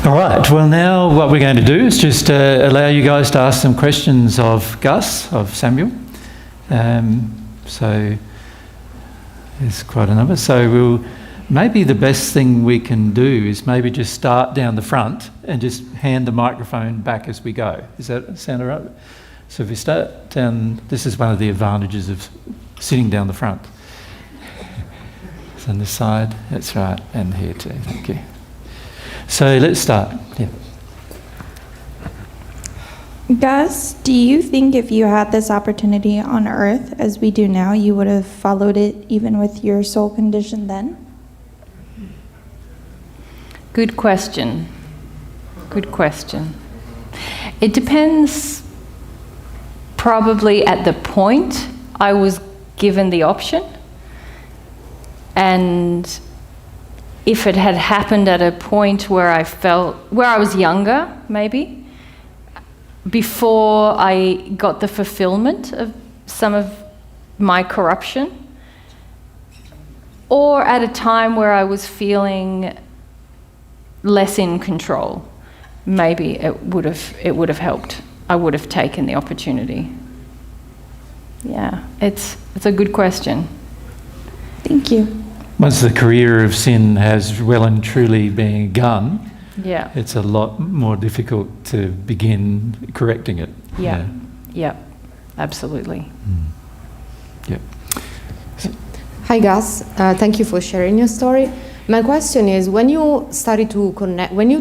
All right, well now what we're going to do is just allow you guys to ask some questions of Gus, of Samuel. So there's quite a number. So maybe the best thing we can do is maybe just start down the front and just hand the microphone back as we go. Does that sound all right? So if we start down, this is one of the advantages of sitting down the front. It's on this side, that's right, and here too, thank you. So let's start. Yeah. Gus, do you think if you had this opportunity on Earth, as we do now, you would have followed it even with your soul condition then? Good question. Good question. It depends probably at the point I was given the option, and if it had happened at a point where I was younger, maybe, before I got the fulfillment of some of my corruption, or at a time where I was feeling less in control, maybe it would have helped. I would have taken the opportunity. Yeah, it's a good question. Thank you. Once the career of sin has well and truly begun, yeah, it's a lot more difficult to begin correcting it. Yeah, absolutely. Yeah. Hi Gus, thank you for sharing your story. My question is, when you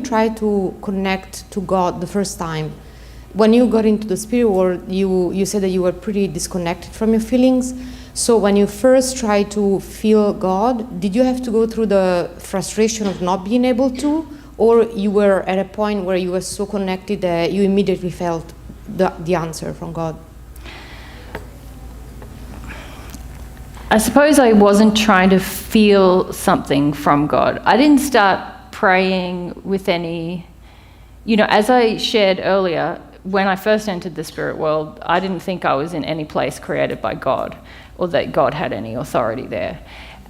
tried to connect to God the first time, when you got into the spirit world, you said that you were pretty disconnected from your feelings. So when you first tried to feel God, did you have to go through the frustration of not being able to, or you were at a point where you were so connected that you immediately felt the answer from God? I suppose I wasn't trying to feel something from God. I didn't start praying with any, as I shared earlier, when I first entered the spirit world, I didn't think I was in any place created by God, or that God had any authority there.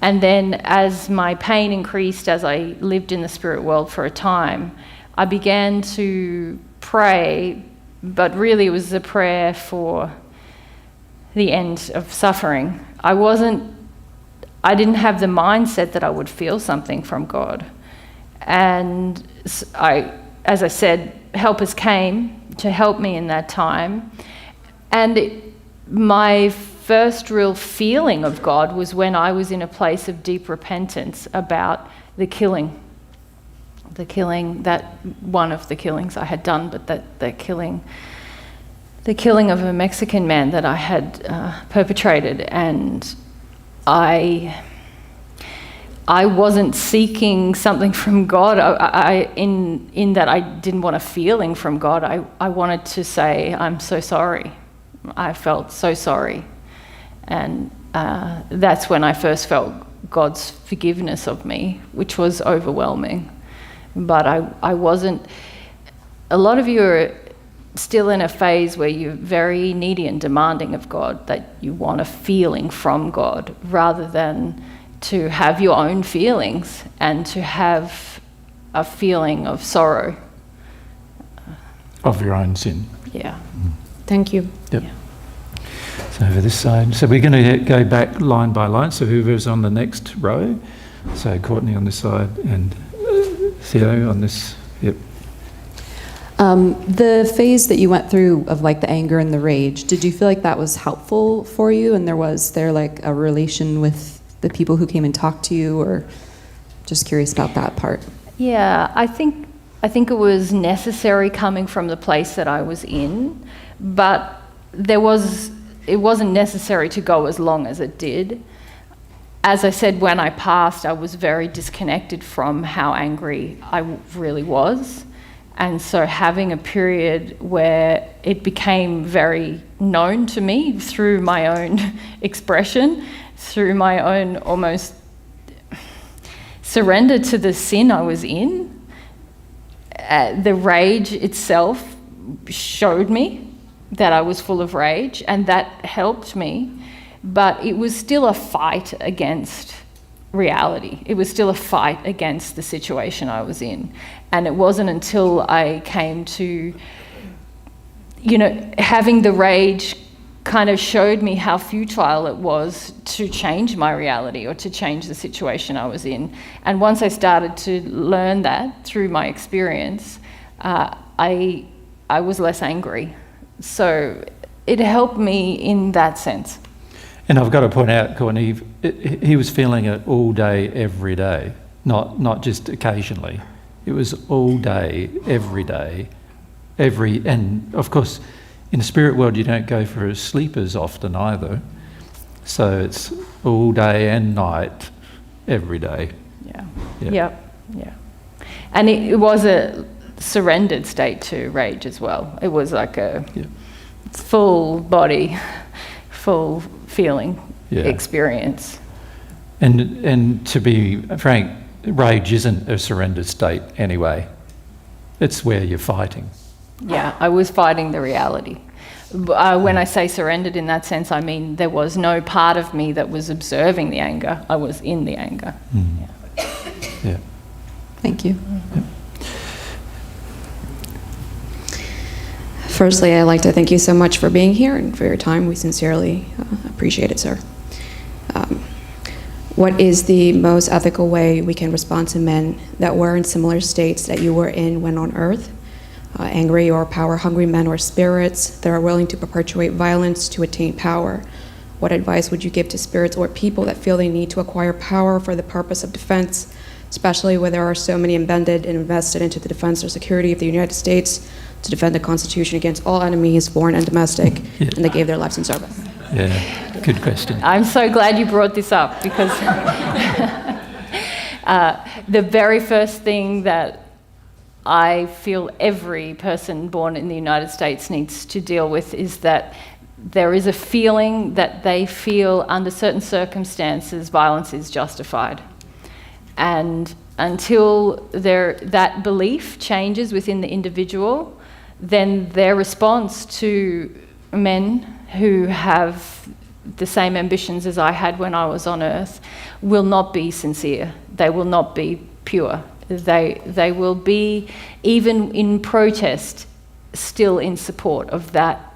And then as my pain increased, as I lived in the spirit world for a time, I began to pray, but really it was a prayer for the end of suffering. I didn't have the mindset that I would feel something from God. And as I said, helpers came to help me in that time. And my first real feeling of God was when I was in a place of deep repentance about the killing, that one of the killings I had done, but the killing of a Mexican man that I had perpetrated. And I wasn't seeking something from God. In that I didn't want a feeling from God. I wanted to say, I'm so sorry. I felt so sorry. And that's when I first felt God's forgiveness of me, which was overwhelming. But I wasn't. A lot of you are still in a phase where you're very needy and demanding of God, that you want a feeling from God rather than to have your own feelings and to have a feeling of sorrow. Of your own sin. Yeah. Thank you. Yep. Yeah. So over this side. So we're going to go back line by line. So whoever's on the next row. So Courtney on this side and Theo on this. Yep. The phase that you went through of like the anger and the rage, did you feel like that was helpful for you? And was there like a relation with the people who came and talked to you, or just curious about that part? Yeah, I think it was necessary coming from the place that I was in, but it wasn't necessary to go as long as it did. As I said, when I passed, I was very disconnected from how angry I really was. And so having a period where it became very known to me through my own expression, through my own almost surrender to the sin I was in, the rage itself showed me that I was full of rage, and that helped me. But it was still a fight against reality. It was still a fight against the situation I was in. And it wasn't until I came to, having the rage kind of showed me how futile it was to change my reality or to change the situation I was in. And once I started to learn that through my experience, I was less angry. So it helped me in that sense. And I've got to point out, Courtney, he was feeling it all day, every day, not just occasionally. It was all day, every day, and of course, in the spirit world, you don't go for sleepers often either. So it's all day and night, every day. Yeah. And it was a surrendered state to rage as well. It was like a full body, full feeling experience. And to be frank, rage isn't a surrendered state anyway. It's where you're fighting. Yeah, I was fighting the reality. When I say surrendered in that sense, I mean there was no part of me that was observing the anger. I was in the anger. Yeah. Thank you. Yeah. Firstly, I'd like to thank you so much for being here and for your time. We sincerely appreciate it, sir. What is the most ethical way we can respond to men that were in similar states that you were in when on Earth? Angry or power-hungry men or spirits that are willing to perpetuate violence to attain power. What advice would you give to spirits or people that feel they need to acquire power for the purpose of defense, especially where there are so many embedded and invested into the defense or security of the United States to defend the Constitution against all enemies, foreign and domestic, and they gave their lives in service? Yeah, good question. I'm so glad you brought this up because the very first thing that I feel every person born in the United States needs to deal with is that there is a feeling that they feel under certain circumstances violence is justified. And until that belief changes within the individual, then their response to men who have the same ambitions as I had when I was on Earth will not be sincere. They will not be pure. They will be, even in protest, still in support of that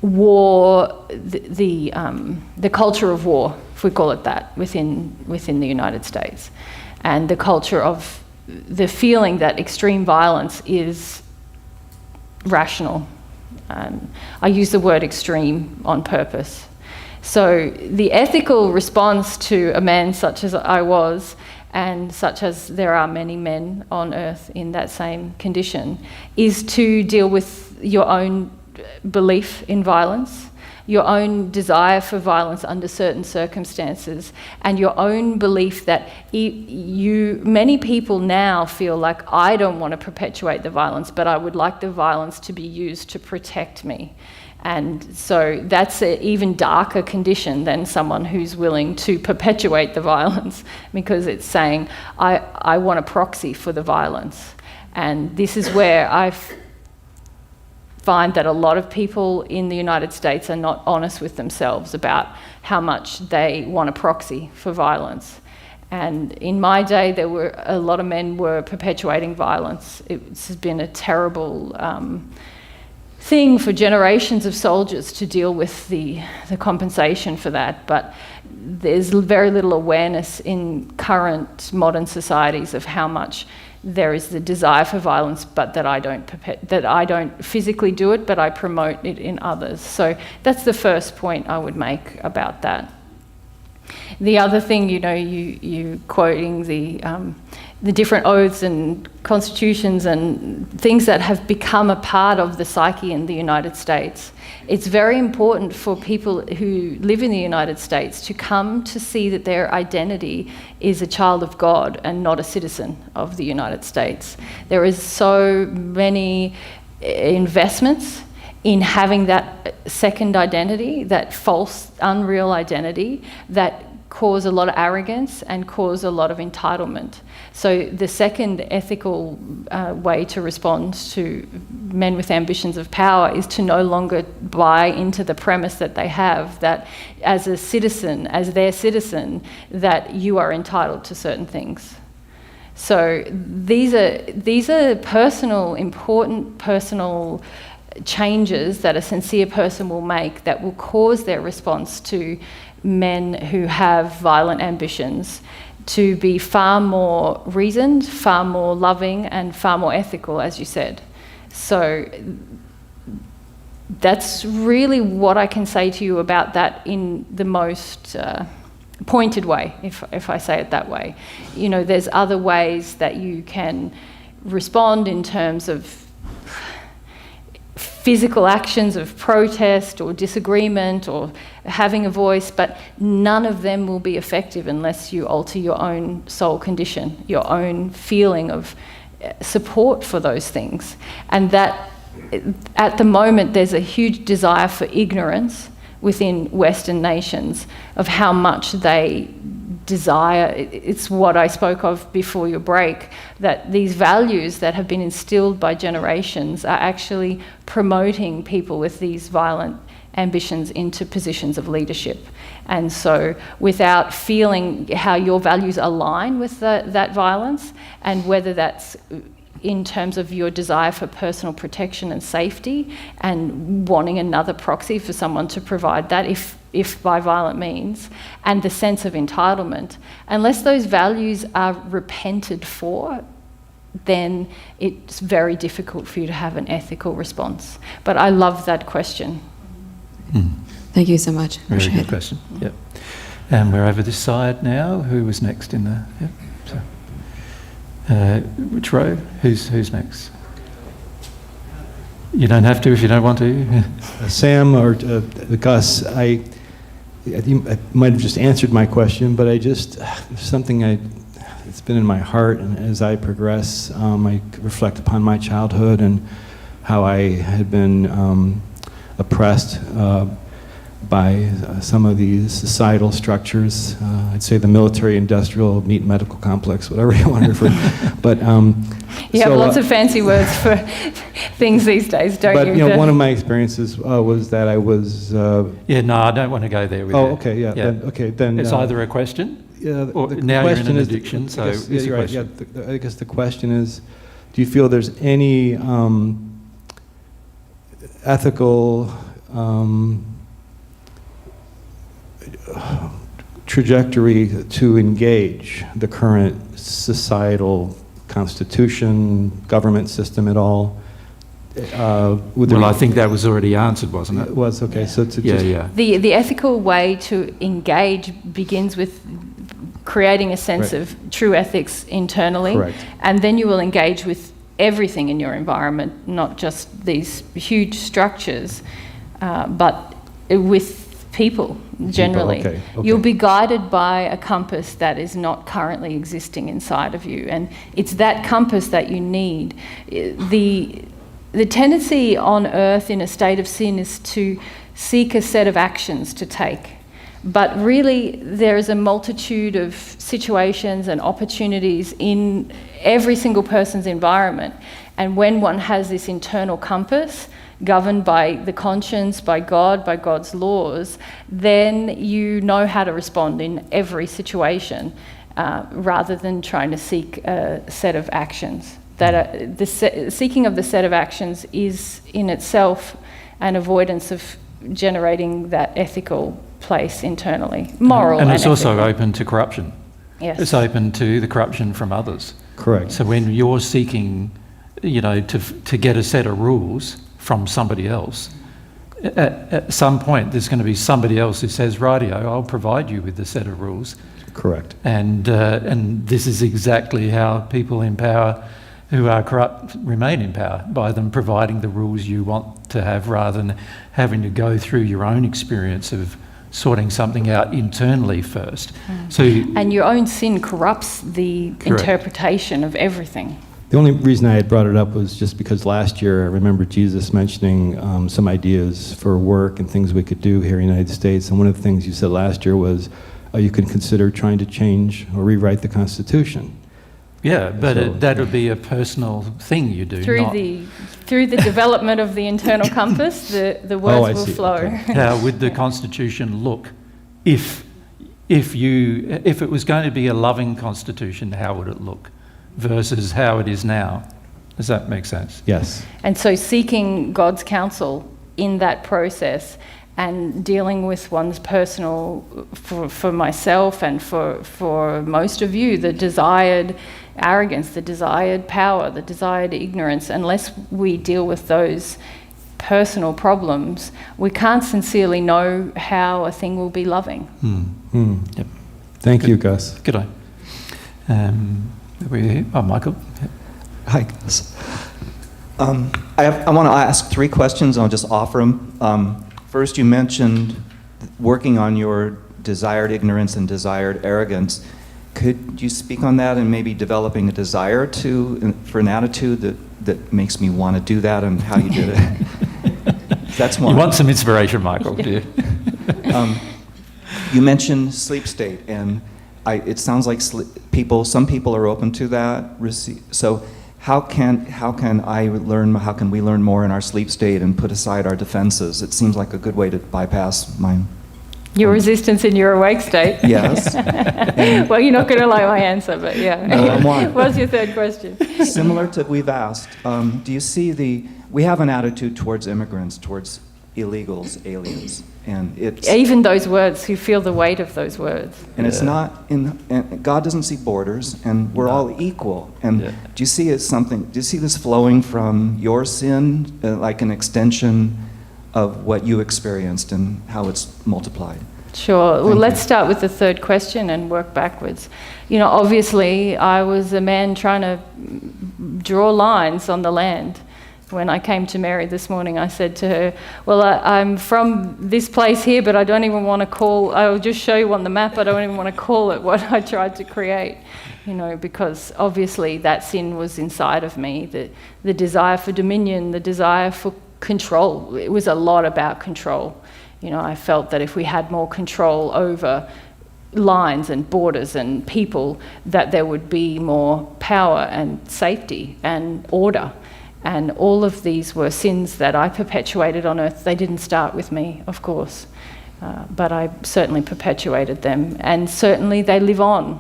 war, the culture of war, if we call it that, within the United States, and the culture of the feeling that extreme violence is rational. I use the word extreme on purpose. So the ethical response to a man such as I was, and such as there are many men on Earth in that same condition, is to deal with your own belief in violence, your own desire for violence under certain circumstances, and your own belief that many people now feel like, I don't want to perpetuate the violence, but I would like the violence to be used to protect me. And so that's an even darker condition than someone who's willing to perpetuate the violence, because it's saying, I want a proxy for the violence. And this is where I find that a lot of people in the United States are not honest with themselves about how much they want a proxy for violence. And in my day, there were a lot of men were perpetuating violence. It's been a terrible thing for generations of soldiers to deal with the compensation for that, but there's very little awareness in current modern societies of how much there is the desire for violence, but that I don't physically do it, but I promote it in others. So that's the first point I would make about that. The other thing, you quoting the different oaths and constitutions and things that have become a part of the psyche in the United States. It's very important for people who live in the United States to come to see that their identity is a child of God and not a citizen of the United States. There is so many investments in having that second identity, that false, unreal identity, that cause a lot of arrogance and cause a lot of entitlement. So the second ethical way to respond to men with ambitions of power is to no longer buy into the premise that they have that as a citizen, as their citizen, that you are entitled to certain things. So these are personal, important personal changes that a sincere person will make that will cause their response to men who have violent ambitions to be far more reasoned, far more loving, and far more ethical, as you said. So that's really what I can say to you about that in the most pointed way, if I say it that way. You know, there's other ways that you can respond in terms of physical actions of protest or disagreement or having a voice, but none of them will be effective unless you alter your own soul condition, your own feeling of support for those things. And that, at the moment, there's a huge desire for ignorance within Western nations of how much they desire. It's what I spoke of before your break, that these values that have been instilled by generations are actually promoting people with these violent ambitions into positions of leadership. And so without feeling how your values align with that violence, and whether that's in terms of your desire for personal protection and safety and wanting another proxy for someone to provide that, if by violent means, and the sense of entitlement, unless those values are repented for, then it's very difficult for you to have an ethical response. But I love that question. Thank you so much. Very good question. Yep. And we're over this side now. Who was next in the... Yep. So, which row? Who's next? You don't have to if you don't want to. Sam or Gus, I might have just answered my question, but something it's been in my heart, and as I progress, I reflect upon my childhood and how I had been oppressed by some of these societal structures. I'd say the military-industrial meat medical complex, whatever you want to refer to. But you have lots of fancy words for things these days, don't you? But you know, one of my experiences was that I was. Yeah, no, I don't want to go there with you. Oh, okay, yeah. Then it's either a question. Yeah, or now you're in an addiction, so it's a question. I guess the question is, do you feel there's any ethical trajectory to engage the current societal constitution, government system at all? Well, I think that was already answered, wasn't it? It was, okay. So to The ethical way to engage begins with creating a sense of true ethics internally. Correct. And then you will engage with everything in your environment, not just these huge structures, but with people generally. Okay. You'll be guided by a compass that is not currently existing inside of you, and it's that compass that you need. The tendency on earth in a state of sin is to seek a set of actions to take. But really, there is a multitude of situations and opportunities in every single person's environment. And when one has this internal compass, governed by the conscience, by God, by God's laws, then you know how to respond in every situation, rather than trying to seek a set of actions. The seeking of the set of actions is in itself an avoidance of generating that ethical place internally, moral and it's ethical. also open to corruption. Yes. It's open to the corruption from others. Correct. So when you're seeking, to get a set of rules from somebody else, at some point there's going to be somebody else who says, rightio, I'll provide you with the set of rules. Correct. And this is exactly how people in power who are corrupt remain in power, by them providing the rules you want to have, rather than having to go through your own experience of sorting something out internally first. And your own sin corrupts the interpretation of everything. The only reason I had brought it up was just because last year I remember Jesus mentioning some ideas for work and things we could do here in the United States. And one of the things you said last year was you can consider trying to change or rewrite the Constitution. Yeah, but So- that would be a personal thing you do. Through not the development of the internal compass, the I words will see. flow. Okay. how would the Constitution look if it was going to be a loving Constitution? How would it look versus how it is now? Does that make sense? Yes. And so seeking God's counsel in that process and dealing with one's personal, for myself and for most of you, the desired arrogance, the desired power, the desired ignorance, unless we deal with those personal problems, we can't sincerely know how a thing will be loving. Yep. Thank you, Gus. Good day. Michael. Hi, Gus. I want to ask 3 questions. I'll just offer them. First, you mentioned working on your desired ignorance and desired arrogance. Could you speak on that and maybe developing a desire for an attitude that makes me want to do that and how you did it? That's one. You want some inspiration, Michael, do you? You mentioned sleep state, and it sounds like some people are open to that. So how can we learn more in our sleep state and put aside our defenses? It seems like a good way to bypass mine. Your resistance in your awake state. Yes. Well, you're not going to like my answer, but yeah. No, I'm one. What's your third question? Similar to we've asked, do you see we have an attitude towards immigrants, towards illegals, aliens, and it's Even those words, you feel the weight of those words. and it's not and God doesn't see borders, and we're all equal. And Yeah. do you see this flowing from your sin, like an extension of what you experienced and how it's multiplied? Sure. Well, Thank let's you. start with the third question and work backwards. Obviously, I was a man trying to draw lines on the land. When I came to Mary this morning, I said to her, well, I'm from this place here, but I don't even want to I'll just show you on the map, I don't even want to call it what I tried to create, because obviously that sin was inside of me, the desire for dominion, the desire for control. It was a lot about control. I felt that if we had more control over lines and borders and people, that there would be more power and safety and order. And all of these were sins that I perpetuated on earth. They didn't start with me, of course, but I certainly perpetuated them. And certainly they live on.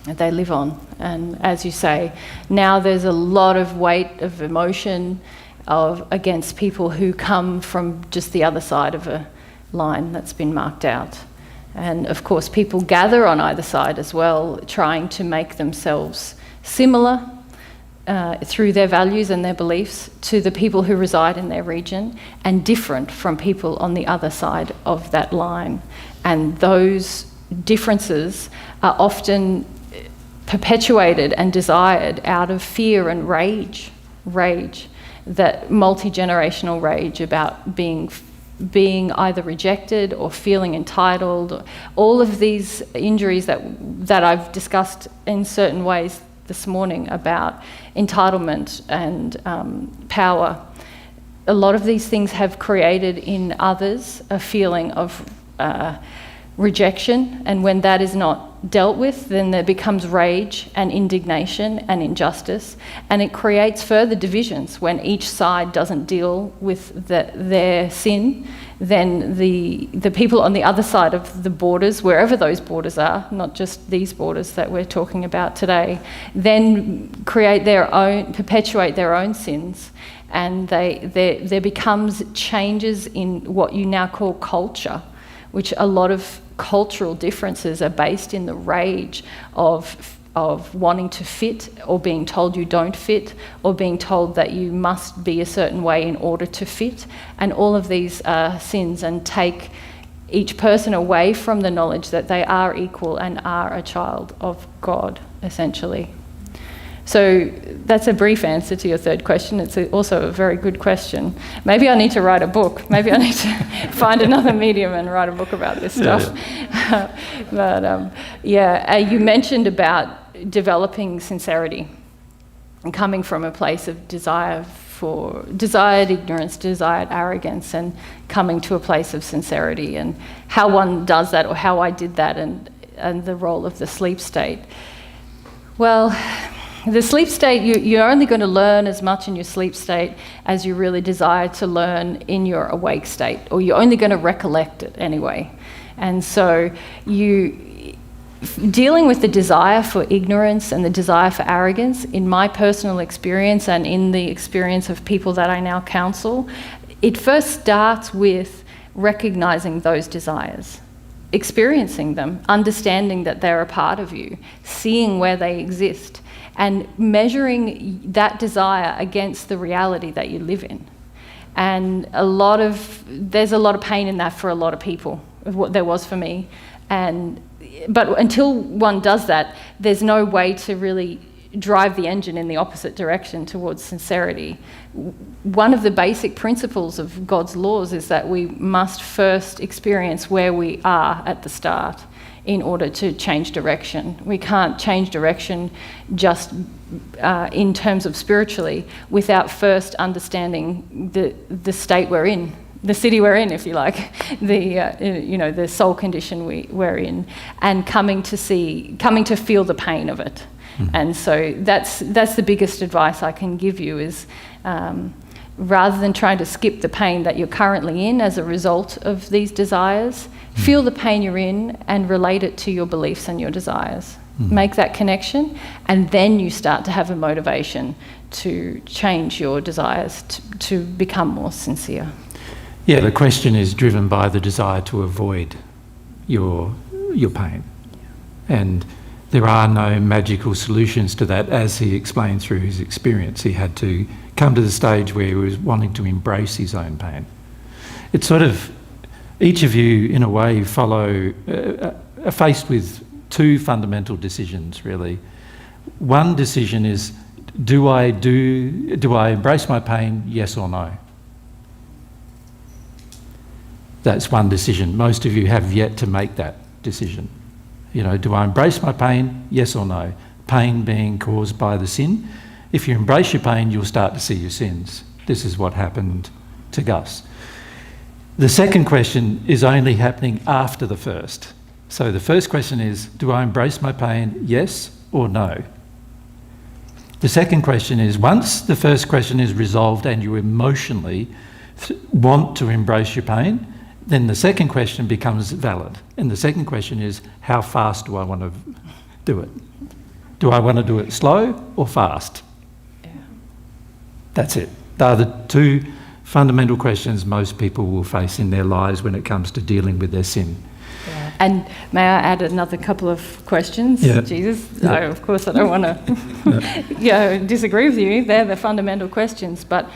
They live on. And as you say, now there's a lot of weight of emotion against people who come from just the other side of a line that's been marked out. And of course, people gather on either side as well, trying to make themselves similar through their values and their beliefs to the people who reside in their region, and different from people on the other side of that line. And those differences are often perpetuated and desired out of fear and rage, that multi-generational rage about being either rejected or feeling entitled. All of these injuries that I've discussed in certain ways this morning about entitlement and power. A lot of these things have created in others a feeling of rejection, and when that is not dealt with, then there becomes rage and indignation and injustice, and it creates further divisions. When each side doesn't deal with their sin, then the people on the other side of the borders, wherever those borders are, not just these borders that we're talking about today, then perpetuate their own sins, and there becomes changes in what you now call culture, which a lot of cultural differences are based in the rage of wanting to fit, or being told you don't fit, or being told that you must be a certain way in order to fit. And all of these are sins and take each person away from the knowledge that they are equal and are a child of God, essentially. So that's a brief answer to your third question. It's also a very good question. Maybe I need to write a book. Maybe I need to find another medium and write a book about this stuff. You mentioned about developing sincerity and coming from a place of desire desired ignorance, desired arrogance, and coming to a place of sincerity, and how one does that, or how I did that, and the role of the sleep state. Well, the sleep state, you're only going to learn as much in your sleep state as you really desire to learn in your awake state, or you're only going to recollect it anyway. And so dealing with the desire for ignorance and the desire for arrogance, in my personal experience and in the experience of people that I now counsel, it first starts with recognizing those desires, experiencing them, understanding that they're a part of you, seeing where they exist, and measuring that desire against the reality that you live in. And there's a lot of pain in that for a lot of people, of what there was for me. But until one does that, there's no way to really drive the engine in the opposite direction towards sincerity. One of the basic principles of God's laws is that we must first experience where we are at the start in order to change direction. We can't change direction just in terms of spiritually without first understanding the state we're in, the city we're in, if you like, the soul condition we're in, and coming to feel the pain of it. Mm-hmm. And so that's the biggest advice I can give you is, rather than trying to skip the pain that you're currently in as a result of these desires, feel the pain you're in and relate it to your beliefs and your desires. Mm-hmm. Make that connection, and then you start to have a motivation to change your desires to become more sincere. Yeah, the question is driven by the desire to avoid your pain. And there are no magical solutions to that, as he explained through his experience. He had to come to the stage where he was wanting to embrace his own pain. It's sort of, each of you, in a way, are faced with two fundamental decisions, really. One decision is, do I embrace my pain, yes or no? That's one decision. Most of you have yet to make that decision. Do I embrace my pain, yes or no? Pain being caused by the sin. If you embrace your pain, you'll start to see your sins. This is what happened to Gus. The second question is only happening after the first. So the first question is, do I embrace my pain, yes or no? The second question is, once the first question is resolved and you emotionally want to embrace your pain, then the second question becomes valid. And the second question is, how fast do I want to do it? Do I want to do it slow or fast? Yeah. That's it. They are the two fundamental questions most people will face in their lives when it comes to dealing with their sin. Yeah. And may I add another couple of questions? Yeah. Jesus, Yeah. of course I don't want to disagree with you. They're the fundamental questions. But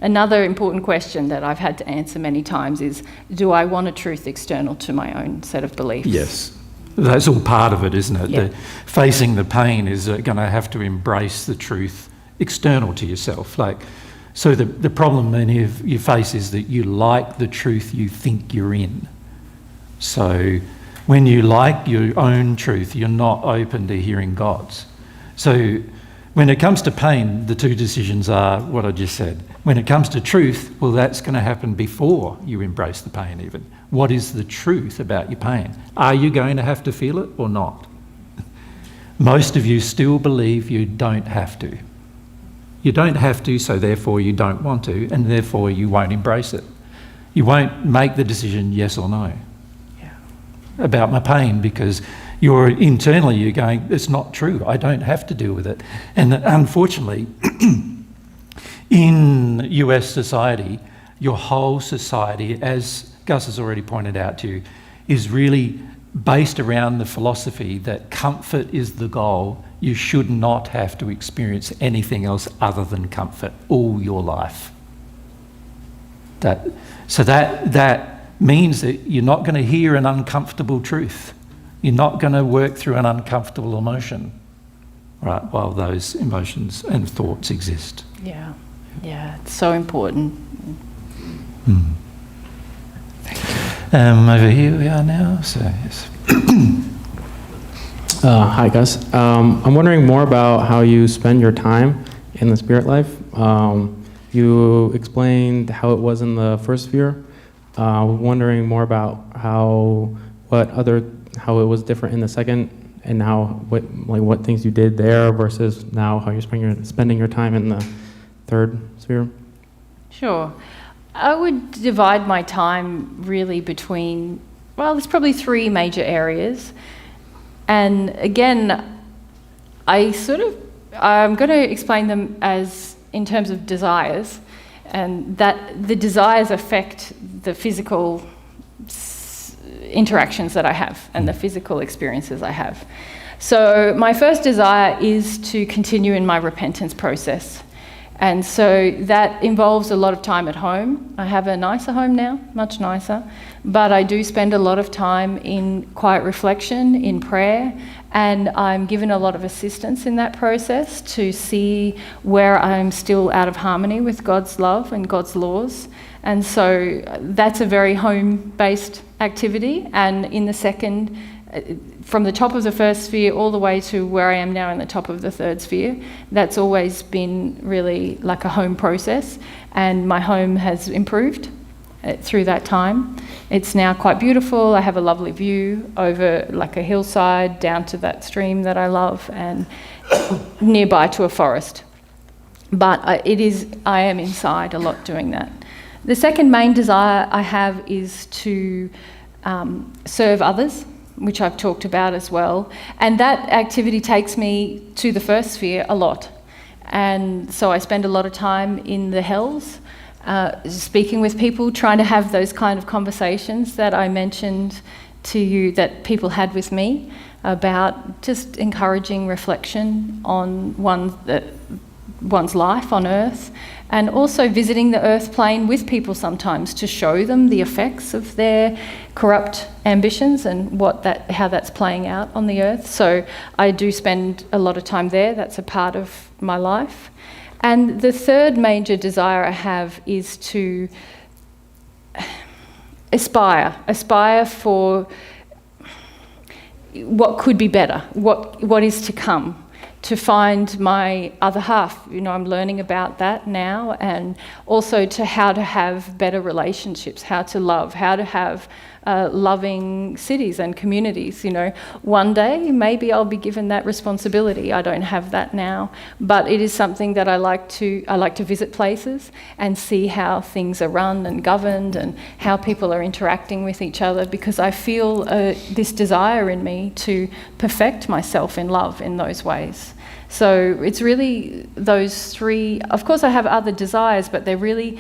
another important question that I've had to answer many times is, do I want a truth external to my own set of beliefs? Yes. That's all part of it, isn't it? Yeah. Facing the pain is going to have to embrace the truth external to yourself. So the problem many of you face is that you like the truth you think you're in. So when you like your own truth, you're not open to hearing God's. So when it comes to pain, the two decisions are what I just said. When it comes to truth, well, that's going to happen before you embrace the pain even. What is the truth about your pain? Are you going to have to feel it or not? Most of you still believe you don't have to. You don't have to, so therefore you don't want to, and therefore you won't embrace it. You won't make the decision yes or no about my pain, because internally you're going, it's not true, I don't have to deal with it. And unfortunately, in US society, your whole society, as Gus has already pointed out to you, is really based around the philosophy that comfort is the goal. You should not have to experience anything else other than comfort all your life. That means that you're not going to hear an uncomfortable truth. You're not going to work through an uncomfortable emotion, right, while those emotions and thoughts exist. Yeah, it's so important. Over here we are now, so yes. Hi, Gus. I'm wondering more about how you spend your time in the spirit life. You explained how it was in the first sphere. Wondering more about how it was different in the second, and what things you did there versus now how you're spending your time in the third sphere. Sure. I would divide my time really between, well, there's probably three major areas. And again, I'm going to explain them as in terms of desires, and that the desires affect the physical interactions that I have and the physical experiences I have. So my first desire is to continue in my repentance process. And so that involves a lot of time at home. I have a nicer home now, much nicer, but I do spend a lot of time in quiet reflection, in prayer, and I'm given a lot of assistance in that process to see where I'm still out of harmony with God's love and God's laws. And so that's a very home-based activity. And in the second, from the top of the first sphere all the way to where I am now in the top of the third sphere, that's always been really like a home process. And my home has improved through that time. It's now quite beautiful. I have a lovely view over like a hillside down to that stream that I love, and nearby to a forest. But I am inside a lot doing that. The second main desire I have is to serve others, which I've talked about as well. And that activity takes me to the first sphere a lot. And so I spend a lot of time in the hells, speaking with people, trying to have those kind of conversations that I mentioned to you that people had with me about just encouraging reflection on one's life on earth, and also visiting the earth plane with people sometimes to show them the effects of their corrupt ambitions and how that's playing out on the earth. So I do spend a lot of time there. That's a part of my life. And the third major desire I have is to aspire for what could be better, what is to come, to find my other half. I'm learning about that now, and also how to have better relationships, how to love, how to have loving cities and communities. One day maybe I'll be given that responsibility. I don't have that now, but it is something that I like to visit places and see how things are run and governed and how people are interacting with each other, because I feel this desire in me to perfect myself in love in those ways. So it's really those three. Of course I have other desires, but they really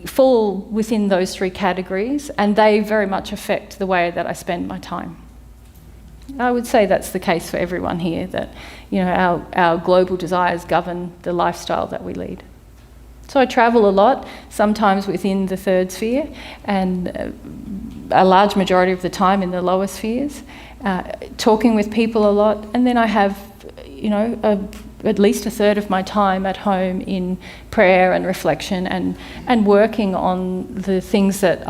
fall within those three categories, and they very much affect the way that I spend my time. I would say that's the case for everyone here, that our global desires govern the lifestyle that we lead. So I travel a lot, sometimes within the third sphere, and a large majority of the time in the lower spheres, talking with people a lot, and then I have at least a third of my time at home in prayer and reflection and working on the things that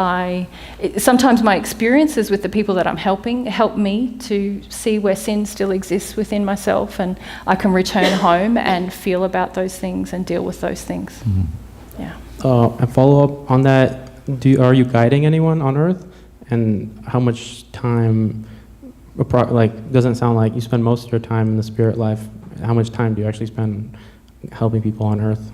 sometimes my experiences with the people that I'm helping help me to see where sin still exists within myself, and I can return home and feel about those things and deal with those things. Mm-hmm. Yeah. A follow-up on that, are you guiding anyone on earth? And how much time, doesn't sound like you spend most of your time in the spirit life. How much time do you actually spend helping people on earth?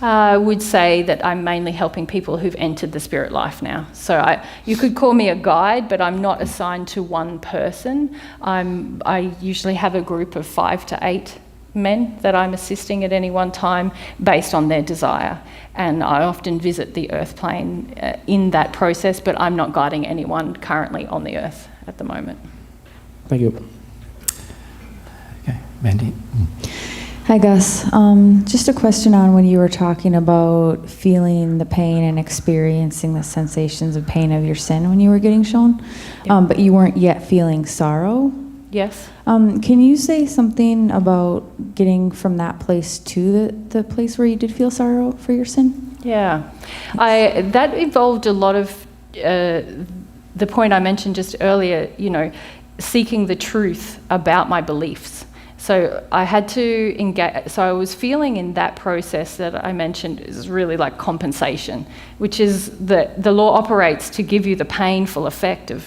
I would say that I'm mainly helping people who've entered the spirit life now. So you could call me a guide, but I'm not assigned to one person. I usually have a group of 5 to 8 men that I'm assisting at any one time based on their desire. And I often visit the earth plane in that process, but I'm not guiding anyone currently on the earth at the moment. Thank you. Okay, Mandy. Hi, Gus. Just a question on when you were talking about feeling the pain and experiencing the sensations of pain of your sin when you were getting shown, but you weren't yet feeling sorrow. Yes. Can you say something about getting from that place to the place where you did feel sorrow for your sin? Yeah. That involved a lot of the point I mentioned just earlier, seeking the truth about my beliefs. So I had to engage. So I was feeling in that process that I mentioned is really like compensation, which is that the law operates to give you the painful effect of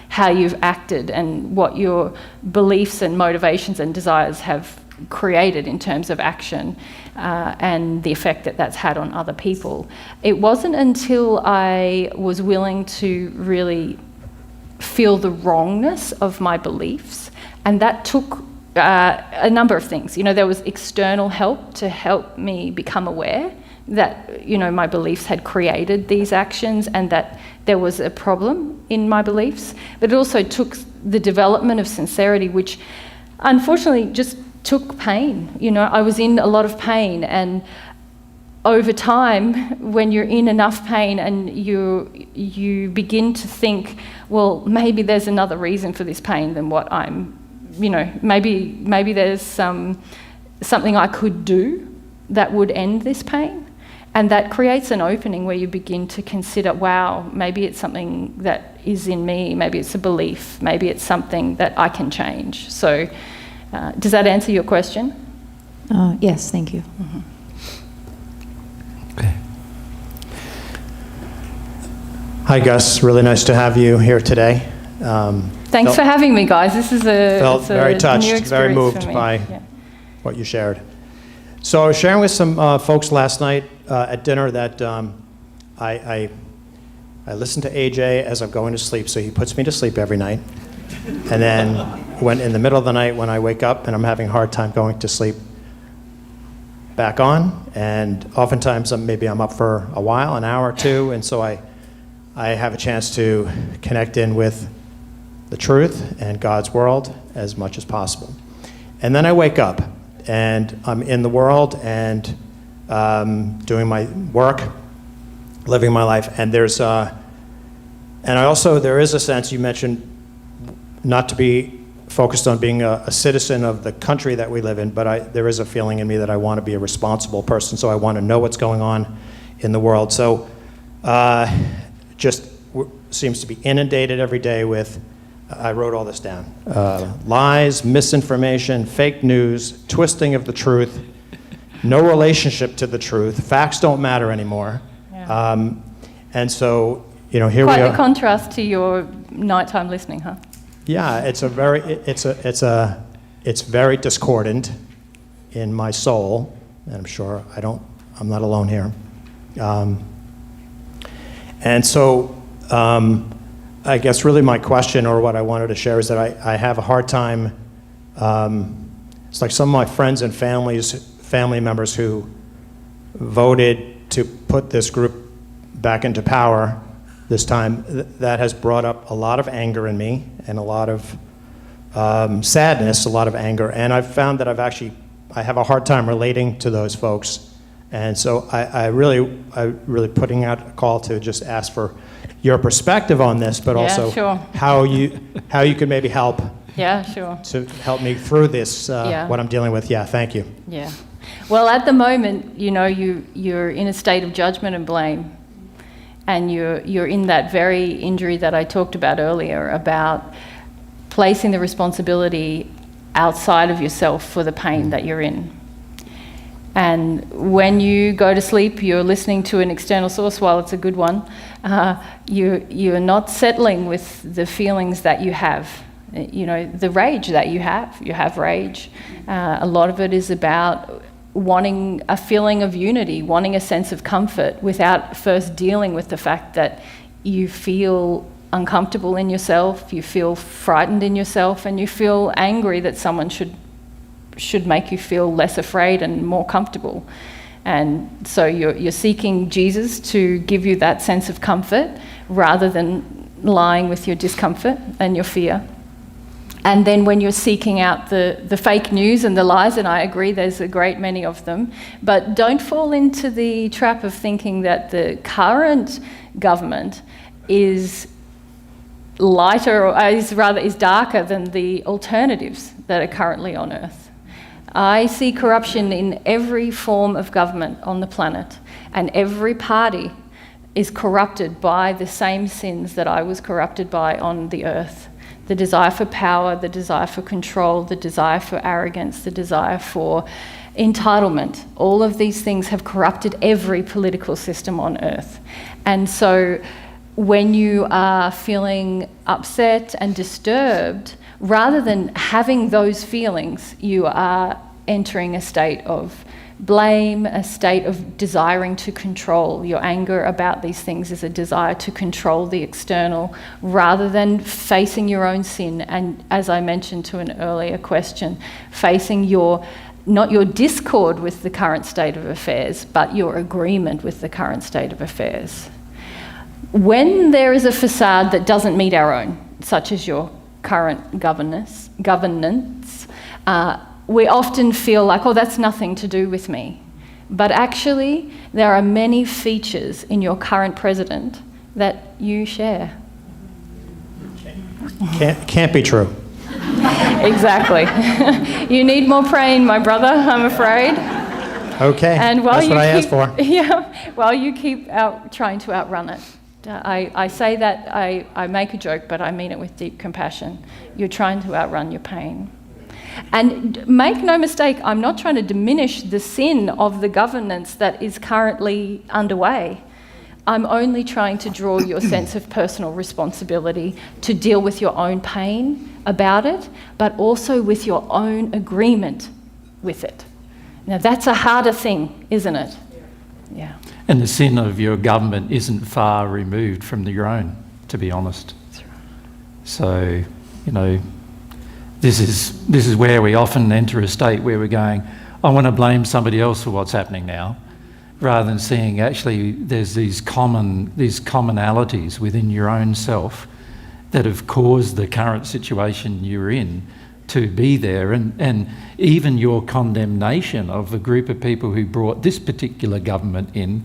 how you've acted and what your beliefs and motivations and desires have created in terms of action, and the effect that that's had on other people. It wasn't until I was willing to really feel the wrongness of my beliefs, and that took a number of things. You know, there was external help to help me become aware that, you know, my beliefs had created these actions and that there was a problem in my beliefs. But it also took the development of sincerity, which unfortunately just took pain. You know, I was in a lot of pain, and over time, when you're in enough pain and you begin to think, well, maybe there's another reason for this pain than what I'm, you know, maybe there's something I could do that would end this pain. And that creates an opening where you begin to consider, wow, maybe it's something that is in me, maybe it's a belief, maybe it's something that I can change. So does that answer your question? Yes, thank you. Mm-hmm. Okay. Hi, Gus. Really nice to have you here today. Thanks for having me, guys. This is Felt it's very new touched, experience very moved for me. by Yeah. what you shared. So I was sharing with some folks last night at dinner that I listen to AJ as I'm going to sleep, so he puts me to sleep every night. And then when in the middle of the night when I wake up and I'm having a hard time going to sleep, back on. And oftentimes maybe I'm up for a while, an hour or two, and so I have a chance to connect in with the truth and God's world as much as possible. And then I wake up and I'm in the world and doing my work, living my life. And there is a sense, you mentioned not to be focused on being a citizen of the country that we live in, but there is a feeling in me that I want to be a responsible person, so I want to know what's going on in the world. So seems to be inundated every day with, I wrote all this down, lies, misinformation, fake news, twisting of the truth, no relationship to the truth, facts don't matter anymore. Yeah. And so, you know, here Quite we are. a contrast to your nighttime listening, huh? Yeah, it's very discordant in my soul, and I'm sure I'm not alone here. And so I guess really my question, or what I wanted to share, is that I have a hard time, it's like some of my friends and family members who voted to put this group back into power this time, that has brought up a lot of anger in me and a lot of sadness, a lot of anger. And I've found that I have a hard time relating to those folks. And so I really putting out a call to just ask for your perspective on this, but also sure. how you can maybe help Yeah, sure. to help me through this, what I'm dealing with. Yeah, thank you. Yeah. Well, at the moment, you know, you're in a state of judgment and blame. And you're in that very injury that I talked about earlier, about placing the responsibility outside of yourself for the pain that you're in. And when you go to sleep, you're listening to an external source, while it's a good one. You're not settling with the feelings that you have. You know, the rage that you have. You have rage. A lot of it is about wanting a feeling of unity, wanting a sense of comfort, without first dealing with the fact that you feel uncomfortable in yourself, you feel frightened in yourself, and you feel angry that someone should make you feel less afraid and more comfortable. And so you're seeking Jesus to give you that sense of comfort rather than lying with your discomfort and your fear. And then when you're seeking out the fake news and the lies, and I agree there's a great many of them, but don't fall into the trap of thinking that the current government is lighter, or is darker than the alternatives that are currently on Earth. I see corruption in every form of government on the planet, and every party is corrupted by the same sins that I was corrupted by on the earth. The desire for power, the desire for control, the desire for arrogance, the desire for entitlement. All of these things have corrupted every political system on earth. And so when you are feeling upset and disturbed, rather than having those feelings, you are entering a state of blame, a state of desiring to control. Your anger about these things is a desire to control the external rather than facing your own sin. And as I mentioned to an earlier question, facing not your discord with the current state of affairs, but your agreement with the current state of affairs. When there is a facade that doesn't meet our own, such as your current governance, we often feel like, oh, that's nothing to do with me. But actually, there are many features in your current president that you share. Can't be true. Exactly. You need more praying, my brother, I'm afraid. Okay, And while that's you what I asked keep, for. Yeah, while you keep trying to outrun it. I say that, I make a joke, but I mean it with deep compassion. You're trying to outrun your pain. And make no mistake, I'm not trying to diminish the sin of the governance that is currently underway. I'm only trying to draw your sense of personal responsibility to deal with your own pain about it, but also with your own agreement with it. Now that's a harder thing, isn't it? Yeah. And the sin of your government isn't far removed from your own, to be honest. That's right. So, this is where we often enter a state where we're going, I want to blame somebody else for what's happening now, rather than seeing actually there's these commonalities within your own self that have caused the current situation you're in to be there, and even your condemnation of the group of people who brought this particular government in.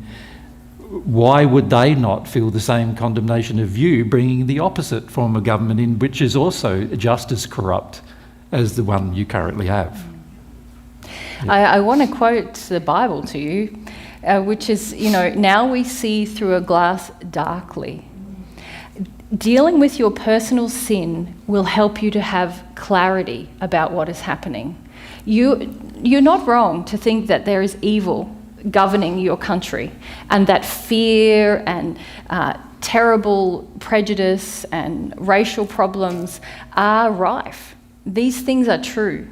Why would they not feel the same condemnation of you bringing the opposite form of government in, which is also just as corrupt as the one you currently have? I want to quote the Bible to you, which is, now we see through a glass darkly. Dealing with your personal sin will help you to have clarity about what is happening. You're not wrong to think that there is evil governing your country, and that fear and terrible prejudice and racial problems are rife. These things are true,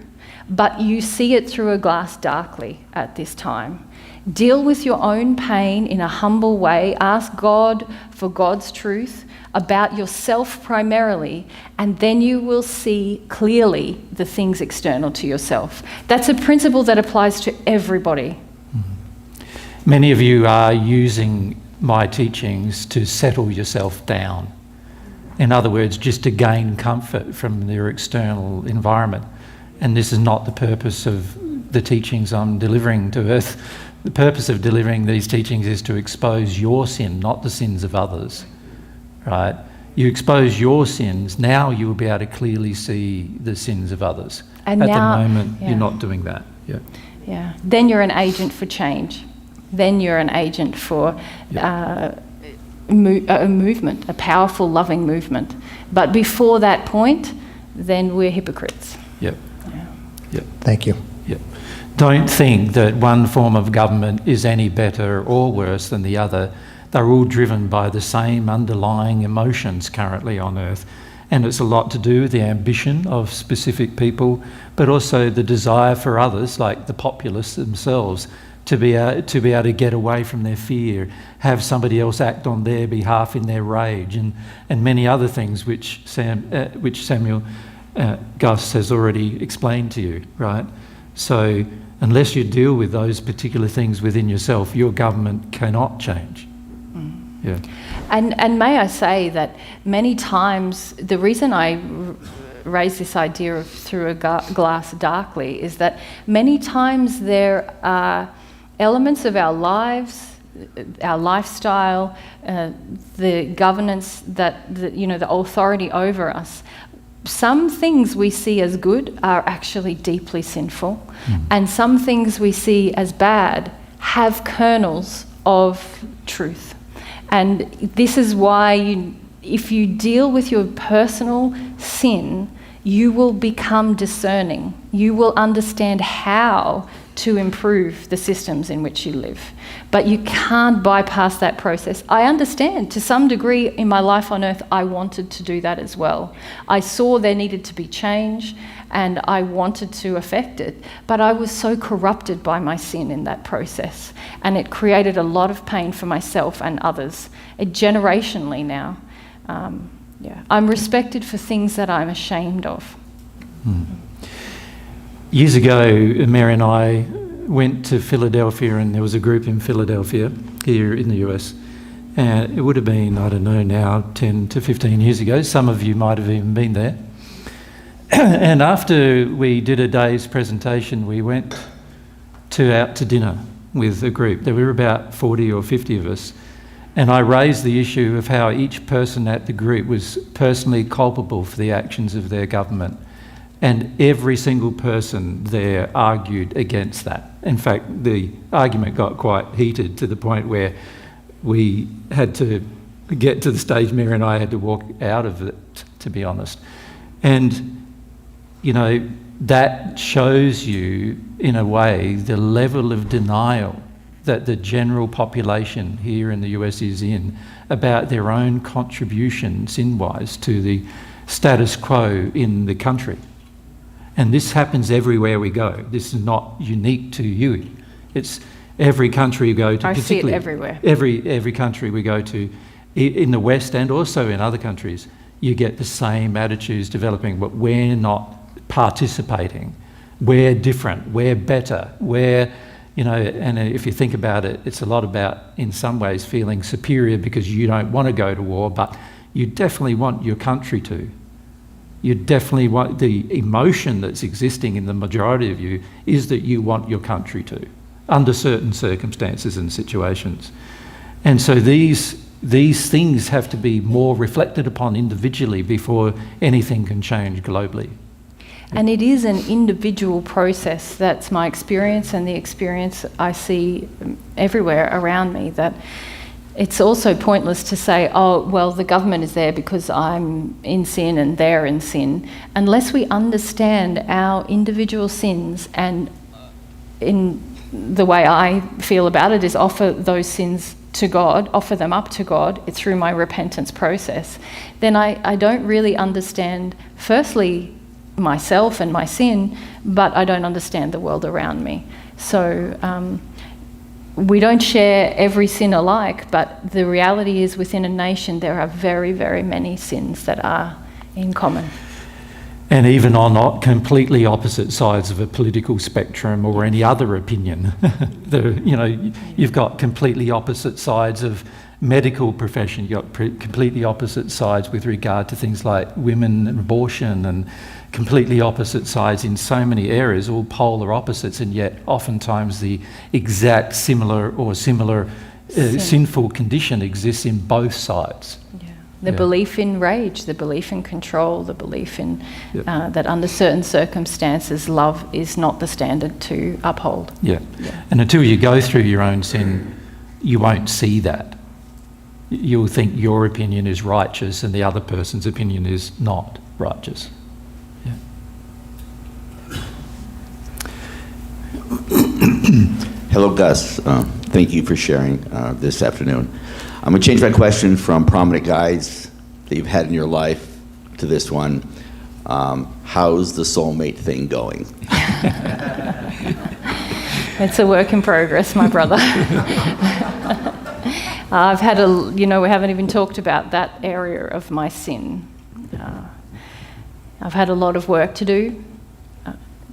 but you see it through a glass darkly at this time. Deal with your own pain in a humble way. Ask God for God's truth about yourself primarily, and then you will see clearly the things external to yourself. That's a principle that applies to everybody. Many of you are using my teachings to settle yourself down. In other words, just to gain comfort from your external environment. And this is not the purpose of the teachings I'm delivering to earth. The purpose of delivering these teachings is to expose your sin, not the sins of others. Right? You expose your sins, now you will be able to clearly see the sins of others. And at now, the moment, yeah. you're not doing that. Yeah. Yeah. Then you're an agent for change. Then you're an agent for a movement, a powerful, loving movement. But before that point, then we're hypocrites. Yep. Yeah. Yep. Thank you. Yep. Don't think that one form of government is any better or worse than the other. They're all driven by the same underlying emotions currently on earth. And it's a lot to do with the ambition of specific people, but also the desire for others, like the populace themselves, to be able to get away from their fear, have somebody else act on their behalf in their rage, and many other things which Samuel Gus has already explained to you, right? So unless you deal with those particular things within yourself, your government cannot change. Yeah. And may I say that many times the reason I raise this idea of through a glass darkly is that many times there are elements of our lives, our lifestyle, the governance the authority over us. Some things we see as good are actually deeply sinful, and some things we see as bad have kernels of truth. And this is why if you deal with your personal sin, you will become discerning. You will understand how to improve the systems in which you live. But you can't bypass that process. I understand, to some degree in my life on earth, I wanted to do that as well. I saw there needed to be change and I wanted to affect it. But I was so corrupted by my sin in that process. And it created a lot of pain for myself and others, generationally now. I'm respected for things that I'm ashamed of. Years ago, Mary and I went to Philadelphia, and there was a group in Philadelphia here in the US. And it would have been, I don't know now, 10 to 15 years ago. Some of you might have even been there. And after we did a day's presentation, we went out to dinner with a group. There were about 40 or 50 of us. And I raised the issue of how each person at the group was personally culpable for the actions of their government. And every single person there argued against that. In fact, the argument got quite heated to the point where we had to get to the stage, Mary and I had to walk out of it, to be honest. And, you know, that shows you, in a way, the level of denial that the general population here in the US is in about their own contribution, sin-wise, to the status quo in the country. And this happens everywhere we go. This is not unique to you. It's every country you go to. I see it everywhere. Every country we go to, in the West and also in other countries, you get the same attitudes developing, but we're not participating. We're different. We're better. We're, you know, and if you think about it, it's a lot about, in some ways, feeling superior because you don't want to go to war, but you definitely want your country to. You definitely want, the emotion that's existing in the majority of you is that you want your country to, under certain circumstances and situations. And so these things have to be more reflected upon individually before anything can change globally. And it is an individual process. That's my experience and the experience I see everywhere around me, that it's also pointless to say, oh, well, the government is there because I'm in sin and they're in sin, unless we understand our individual sins. And in the way I feel about it is offer those sins to God, offer them up to God through my repentance process. Then I don't really understand, firstly, myself and my sin, but I don't understand the world around me. So we don't share every sin alike, but the reality is within a nation there are very, very many sins that are in common. And even on completely opposite sides of a political spectrum or any other opinion. You've got completely opposite sides of medical profession, you've got completely opposite sides with regard to things like women and abortion, and completely opposite sides in so many areas, all polar opposites, and yet oftentimes the exact similar sinful condition exists in both sides. The belief in rage, the belief in control, the belief in that under certain circumstances love is not the standard to uphold. And until you go through your own sin, you won't see that. You'll think your opinion is righteous and the other person's opinion is not righteous. Hello, Gus. Thank you for sharing this afternoon. I'm going to change my question from prominent guys that you've had in your life to this one. How's the soulmate thing going? It's a work in progress, my brother. I've had we haven't even talked about that area of my sin. I've had a lot of work to do,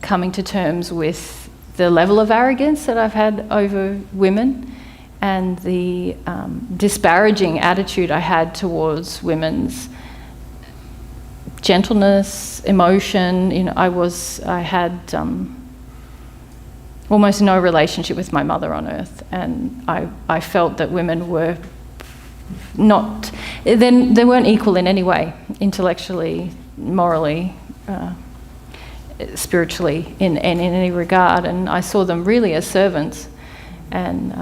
coming to terms with the level of arrogance that I've had over women and the disparaging attitude I had towards women's gentleness, emotion. I had almost no relationship with my mother on earth, and I felt that women were not, they weren't equal in any way, intellectually, morally, spiritually, in any regard, and I saw them really as servants. And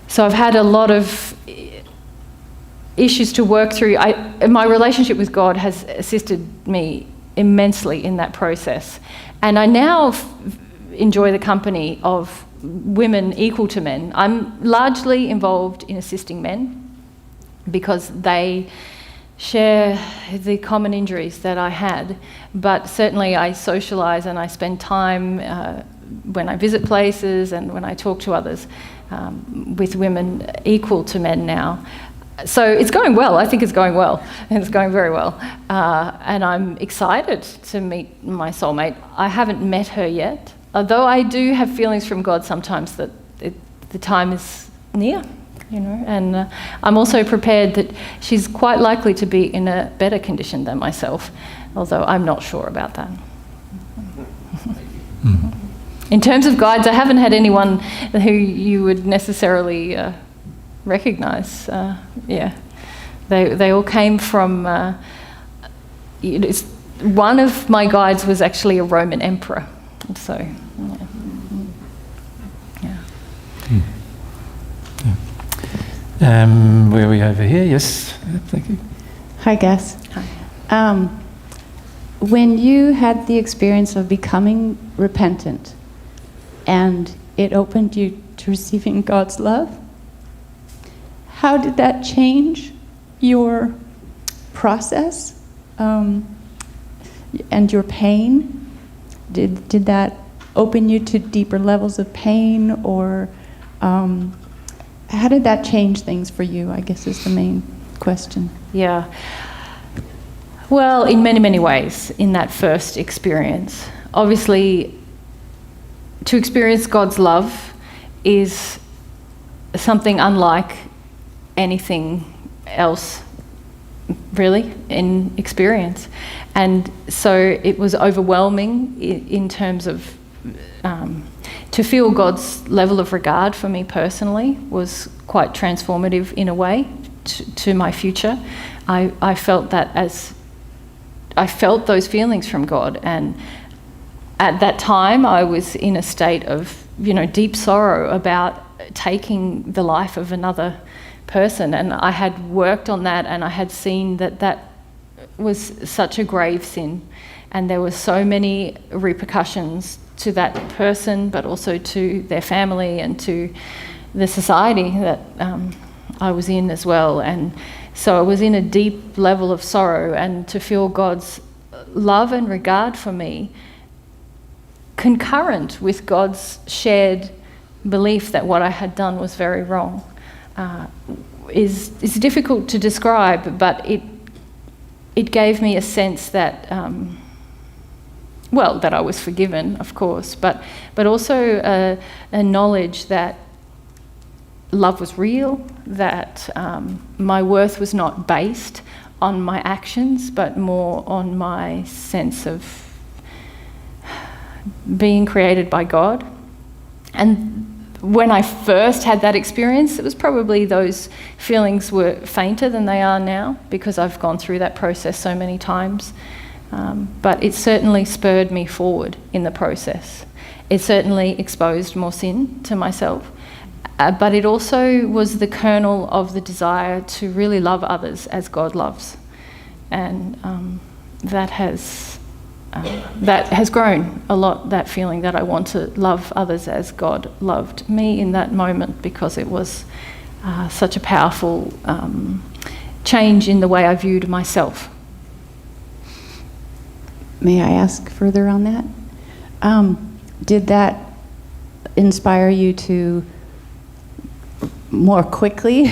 so I've had a lot of issues to work through. my relationship with God has assisted me immensely in that process. And I now enjoy the company of women equal to men. I'm largely involved in assisting men because they share the common injuries that I had, but certainly I socialise and I spend time when I visit places and when I talk to others with women equal to men now. So it's going well. I think it's going well, and it's going very well. And I'm excited to meet my soulmate. I haven't met her yet, although I do have feelings from God sometimes that the time is near, you know. And I'm also prepared that she's quite likely to be in a better condition than myself, although I'm not sure about that. In terms of guides, I haven't had anyone who you would necessarily recognise. They all came from. One of my guides was actually a Roman emperor, so yeah. Where are we over here? Yes, thank you. Hi, Gus. Hi. When you had the experience of becoming repentant and it opened you to receiving God's love, how did that change your process and your pain? Did that open you to deeper levels of pain, or how did that change things for you, I guess is the main question. Yeah. Well, in many, many ways in that first experience. Obviously, to experience God's love is something unlike anything else, really, in experience. And so it was overwhelming in terms of to feel God's level of regard for me personally was quite transformative in a way to my future. I felt that I felt those feelings from God, and at that time I was in a state of, deep sorrow about taking the life of another person, and I had worked on that, and I had seen that was such a grave sin, and there were so many repercussions to that person, but also to their family and to the society that I was in as well. And so I was in a deep level of sorrow, and to feel God's love and regard for me, concurrent with God's shared belief that what I had done was very wrong, is difficult to describe, but it gave me a sense that, that I was forgiven, of course, but also a knowledge that love was real, that my worth was not based on my actions, but more on my sense of being created by God. And when I first had that experience, it was probably those feelings were fainter than they are now, because I've gone through that process so many times. But it certainly spurred me forward in the process. It certainly exposed more sin to myself. But it also was the kernel of the desire to really love others as God loves. And that has grown a lot, that feeling that I want to love others as God loved me in that moment, because it was such a powerful change in the way I viewed myself. May I ask further on that? Did that inspire you to more quickly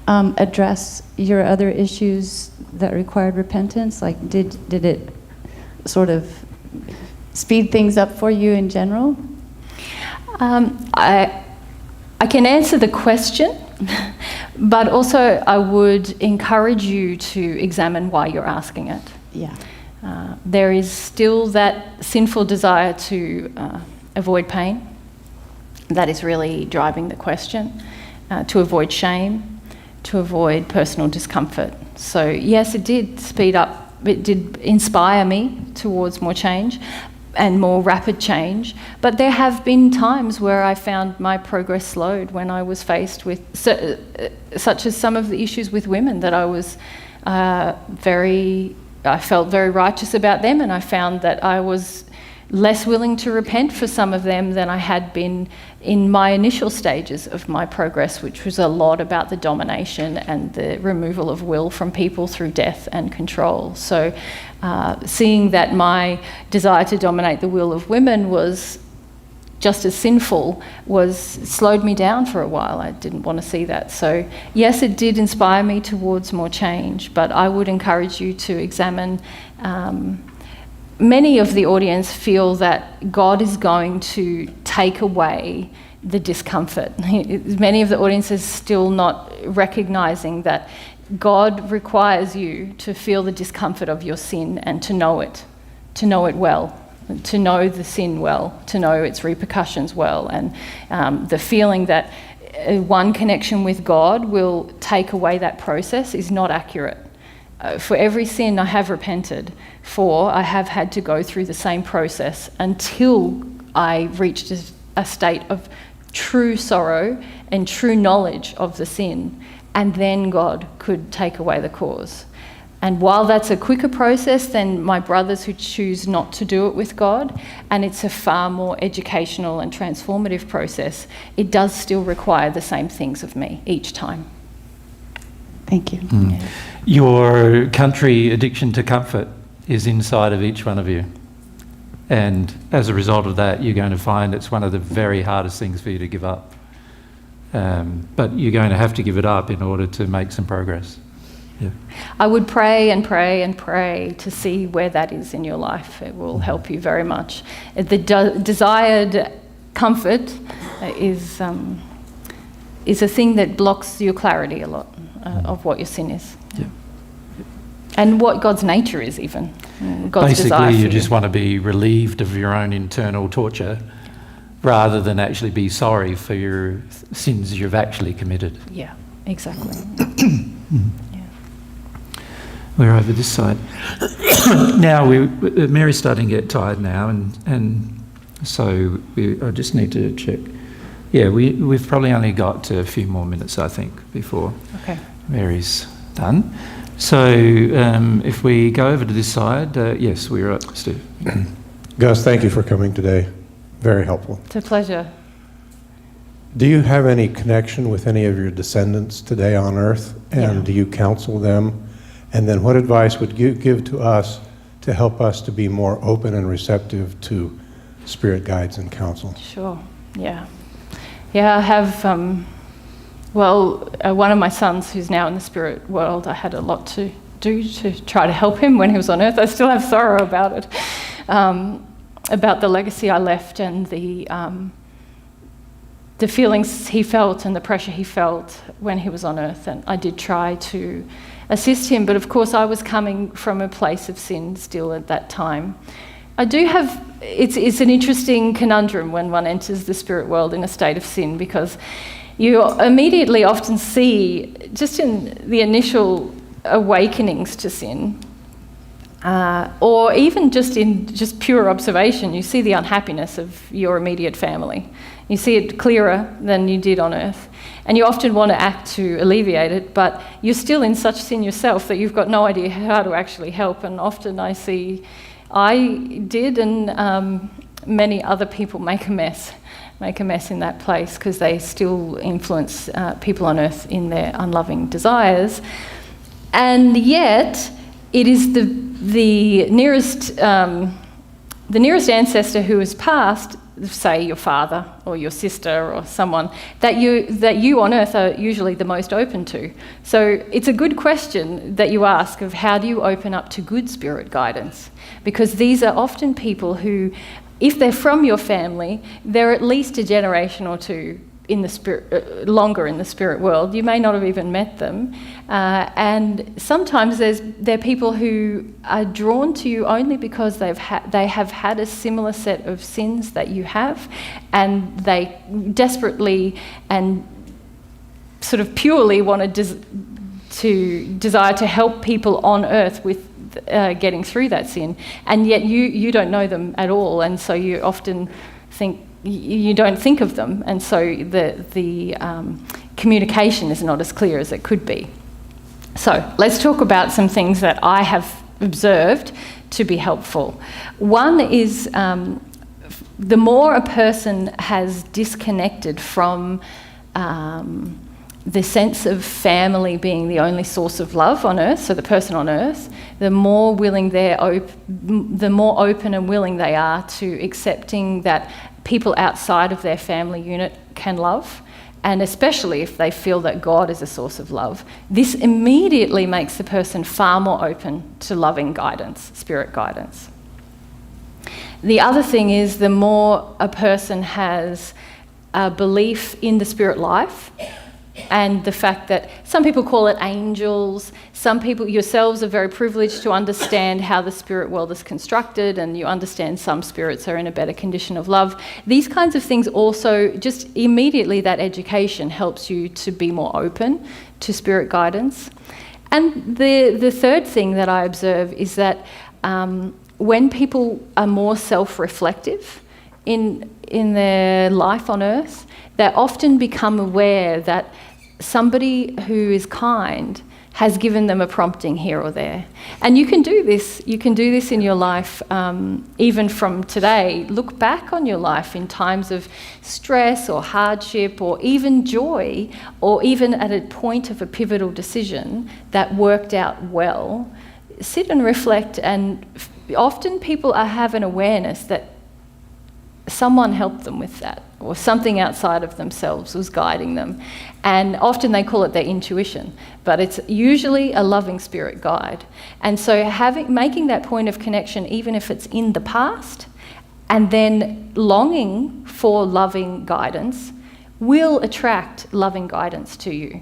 address your other issues that required repentance? Like, did it sort of speed things up for you in general? I can answer the question, but also I would encourage you to examine why you're asking it. Yeah. There is still that sinful desire to avoid pain. That is really driving the question. To avoid shame, to avoid personal discomfort. So yes, it did speed up, it did inspire me towards more change and more rapid change, but there have been times where I found my progress slowed when I was faced with, such as some of the issues with women that I was I felt very righteous about them, and I found that I was less willing to repent for some of them than I had been in my initial stages of my progress, which was a lot about the domination and the removal of will from people through death and control. So seeing that my desire to dominate the will of women was just as sinful slowed me down for a while. I didn't want to see that. So yes, it did inspire me towards more change, but I would encourage you to examine. Many of the audience feel that God is going to take away the discomfort. Many of the audience is still not recognizing that God requires you to feel the discomfort of your sin and to know it well, to know the sin well, to know its repercussions well, and the feeling that one connection with God will take away that process is not accurate. For every sin I have repented for, I have had to go through the same process until I reached a state of true sorrow and true knowledge of the sin, and then God could take away the cause. And while that's a quicker process than my brothers who choose not to do it with God, and it's a far more educational and transformative process, it does still require the same things of me each time. Thank you. Yeah. Your country addiction to comfort is inside of each one of you. And as a result of that, you're going to find it's one of the very hardest things for you to give up. But you're going to have to give it up in order to make some progress. Yeah. I would pray and pray and pray to see where that is in your life. It will help you very much. The desired comfort is a thing that blocks your clarity a lot of what your sin is. Yeah. And what God's nature is even. God's Basically, desire for you just want to be relieved of your own internal torture rather than actually be sorry for your sins you've actually committed. Yeah, exactly. We're over this side. Now, Mary's starting to get tired now, and so I just need to check. Yeah, we've probably only got a few more minutes, I think, before Mary's done. So if we go over to this side, yes, we're up, Steve. Gus, thank you for coming today. Very helpful. It's a pleasure. Do you have any connection with any of your descendants today on earth? And do you counsel them? And then what advice would you give to us to help us to be more open and receptive to spirit guides and counsel? Sure, yeah. Yeah, I have, one of my sons who's now in the spirit world, I had a lot to do to try to help him when he was on earth. I still have sorrow about it, about the legacy I left and the feelings he felt and the pressure he felt when he was on earth. And I did try to assist him, but of course I was coming from a place of sin still at that time. I do have, it's an interesting conundrum when one enters the spirit world in a state of sin, because you immediately often see, just in the initial awakenings to sin, or even just in pure observation, you see the unhappiness of your immediate family. You see it clearer than you did on earth. And you often want to act to alleviate it, but you're still in such sin yourself that you've got no idea how to actually help. And often I did, and many other people make a mess in that place, because they still influence people on earth in their unloving desires. And yet, it is the nearest ancestor who has passed, say your father or your sister or someone, that you on earth are usually the most open to. So it's a good question that you ask of how do you open up to good spirit guidance? Because these are often people who, if they're from your family, they're at least a generation or two in the spirit, longer in the spirit world. You may not have even met them. And sometimes they're people who are drawn to you only because they have had a similar set of sins that you have, and they desperately and sort of purely want to desire to help people on earth with getting through that sin. And yet you don't know them at all, and so you often think, you don't think of them, and so the communication is not as clear as it could be. So let's talk about some things that I have observed to be helpful. One is the more a person has disconnected from the sense of family being the only source of love on earth, so the person on earth, the more willing the more open and willing they are to accepting that people outside of their family unit can love, and especially if they feel that God is a source of love. This immediately makes the person far more open to loving guidance, spirit guidance. The other thing is the more a person has a belief in the spirit life, and the fact that some people call it angels, some people, yourselves are very privileged to understand how the spirit world is constructed, and you understand some spirits are in a better condition of love. These kinds of things also, just immediately that education helps you to be more open to spirit guidance. And the third thing that I observe is that when people are more self-reflective in their life on earth, they often become aware that somebody who is kind has given them a prompting here or there. And you can do this in your life, even from today. Look back on your life in times of stress or hardship or even joy, or even at a point of a pivotal decision that worked out well. Sit and reflect, and often people have an awareness that someone helped them with that, or something outside of themselves was guiding them. And often they call it their intuition, but it's usually a loving spirit guide. And so making that point of connection, even if it's in the past, and then longing for loving guidance, will attract loving guidance to you.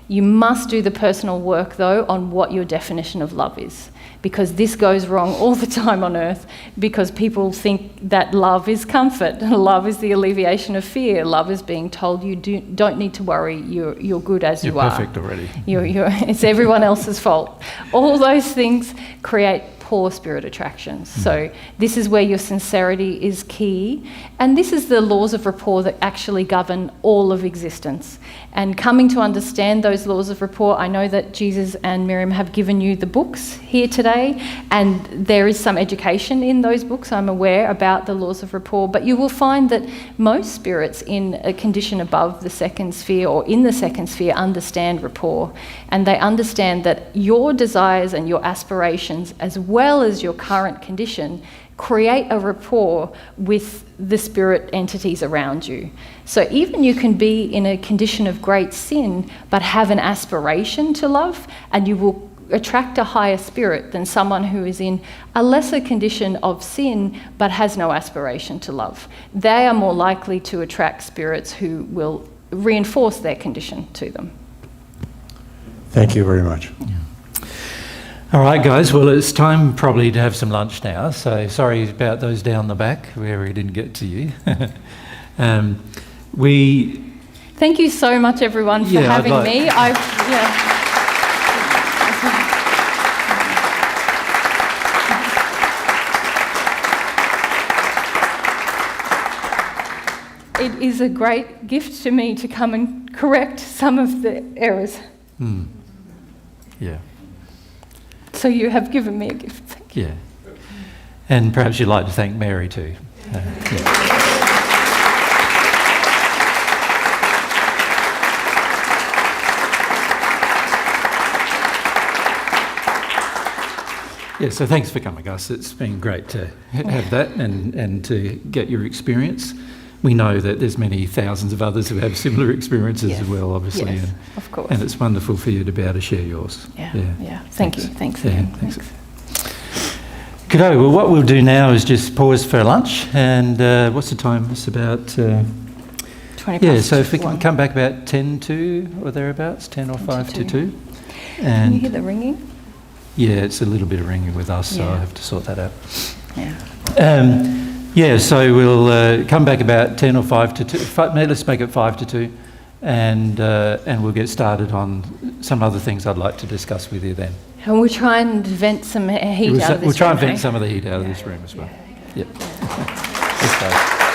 You must do the personal work, though, on what your definition of love is, because this goes wrong all the time on earth, because people think that love is comfort, love is the alleviation of fear, love is being told you don't need to worry, you're good as you are. You're perfect already. It's everyone else's fault. All those things create poor spirit attractions. So this is where your sincerity is key, and this is the laws of rapport that actually govern all of existence. And coming to understand those laws of rapport, I know that Jesus and Miriam have given you the books here today, and there is some education in those books, I'm aware, about the laws of rapport, but you will find that most spirits in a condition above the second sphere or in the second sphere understand rapport, and they understand that your desires and your aspirations, as well as your current condition, create a rapport with the spirit entities around you. So even you can be in a condition of great sin, but have an aspiration to love, and you will attract a higher spirit than someone who is in a lesser condition of sin, but has no aspiration to love. They are more likely to attract spirits who will reinforce their condition to them. Thank you very much. Yeah. All right, guys. Well, it's time probably to have some lunch now. So sorry about those down the back where we didn't get to you. Thank you so much, everyone, for having me. It is a great gift to me to come and correct some of the errors. Yeah. So you have given me a gift. Thank you. Yeah. And perhaps you'd like to thank Mary too. Yeah, so thanks for coming, Gus. It's been great to have that and to get your experience. We know that there's many thousands of others who have similar experiences as well, obviously. Yes, of course. And it's wonderful for you to be able to share yours. Yeah. Thank you. Thanks. Thanks. G'day. Well, what we'll do now is just pause for lunch. And what's the time? It's about 20 past. Yeah, so if we can come back about 10 to or thereabouts, 10 or 5 to 2. Can you hear the ringing? Yeah, it's a little bit of ringing with us, so Yeah. I have to sort that out. So we'll come back about 10 or 5 to 2. Let's make it 5 to 2, and we'll get started on some other things I'd like to discuss with you then. And we'll try and vent some heat out of this room. We'll try and vent some of the heat out of this room as well. Yep. Let's go.